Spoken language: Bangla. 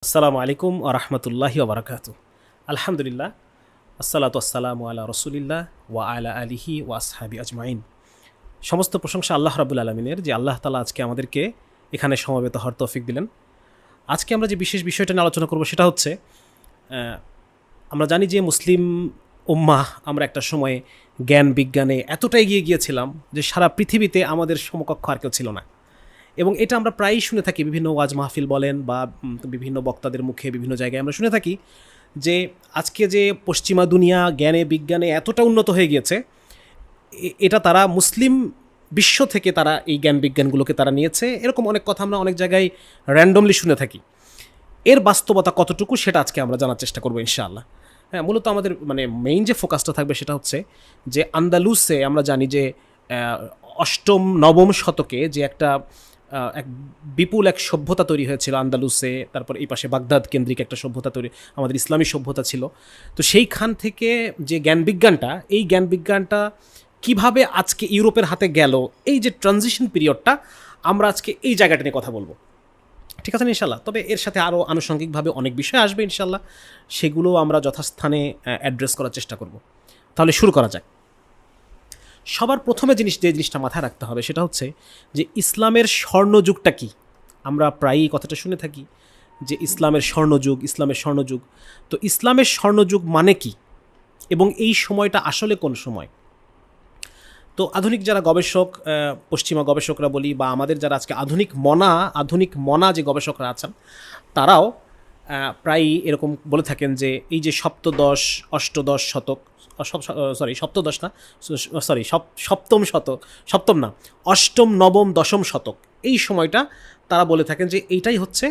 আসসালামু আলাইকুম আ রহমতুল্লাহি ওবরাকাতু। আলহামদুলিল্লাহ, আসসালাতু আসসালামু আলা রসুলিল্লাহ ওয়া আলা আলিহি ওয়া আসহাবি আজমাইন। সমস্ত প্রশংসা আল্লাহ রাব্বুল আলমিনের, যে আল্লাহ তালা আজকে আমাদেরকে এখানে সমবেত হওয়ার তৌফিক দিলেন। আজকে আমরা যে বিশেষ বিষয়টা নিয়ে আলোচনা করব সেটা হচ্ছে, আমরা জানি যে মুসলিম উম্মাহ আমরা একটা সময়ে জ্ঞান বিজ্ঞানে এতটা এগিয়ে গিয়েছিলাম যে সারা পৃথিবীতে আমাদের সমকক্ষ আর কেউ ছিল না। এবং এটা আমরা প্রায়ই শুনে থাকি, বিভিন্ন ওয়াজ মাহফিল বলেন বা বিভিন্ন বক্তাদের মুখে বিভিন্ন জায়গায় আমরা শুনে থাকি যে আজকে যে পশ্চিমা দুনিয়া জ্ঞানে বিজ্ঞানে এতটা উন্নত হয়ে গিয়েছে, এটা তারা মুসলিম বিশ্ব থেকে তারা এই জ্ঞান বিজ্ঞানগুলোকে তারা নিয়েছে। এরকম অনেক কথা আমরা অনেক জায়গায় র্যান্ডমলি শুনে থাকি। এর বাস্তবতা কতটুকু সেটা আজকে আমরা জানার চেষ্টা করবো ইনশাআল্লাহ। হ্যাঁ, মূলত আমাদের মেইন যে ফোকাসটা থাকবে সেটা হচ্ছে যে আন্দালুসে আমরা জানি যে অষ্টম নবম শতকে যে একটা এক বিপুল এক সভ্যতা তৈরি হয়েছিল আন্দালুসে, তারপর এই পাশে বাগদাদ কেন্দ্রিক একটা সভ্যতা তৈরি, আমাদের ইসলামী সভ্যতা ছিল। তো সেইখান থেকে যে জ্ঞানবিজ্ঞানটা, এই জ্ঞানবিজ্ঞানটা কিভাবে আজকে ইউরোপের হাতে গেল, এই যে ট্রানজিশন পিরিয়ডটা, আমরা আজকে এই জায়গাটা নিয়ে কথা বলবো। ঠিক আছে ইনশাল্লাহ। তবে এর সাথে আরও আনুষঙ্গিকভাবে অনেক বিষয় আসবে ইনশাল্লাহ, সেগুলো আমরা যথাস্থানে অ্যাড্রেস করার চেষ্টা করব। তাহলে শুরু করা যাক। সবার প্রথমে যে জিনিসটা মাথায় রাখতে হবে সেটা হচ্ছে যে ইসলামের স্বর্ণযুগটা কি। আমরা প্রায়ই কথাটা শুনে থাকি যে ইসলামের স্বর্ণযুগ। তো ইসলামের স্বর্ণযুগ মানে কি এবং এই সময়টা আসলে কোন সময়? তো আধুনিক যারা গবেষক, পশ্চিমা গবেষকরা বলি বা আমাদের যারা আজকে আধুনিক মনা যে গবেষকরা আছেন, তারাও প্রায়ই এরকম বলে থাকেন যে এই যে অষ্টদশ শতক, সপ্তদশ না, সপ্তম না, অষ্টম নবম দশম শতক, এই সময়টা তারা বলে থাকেন যে এইটাই হচ্ছে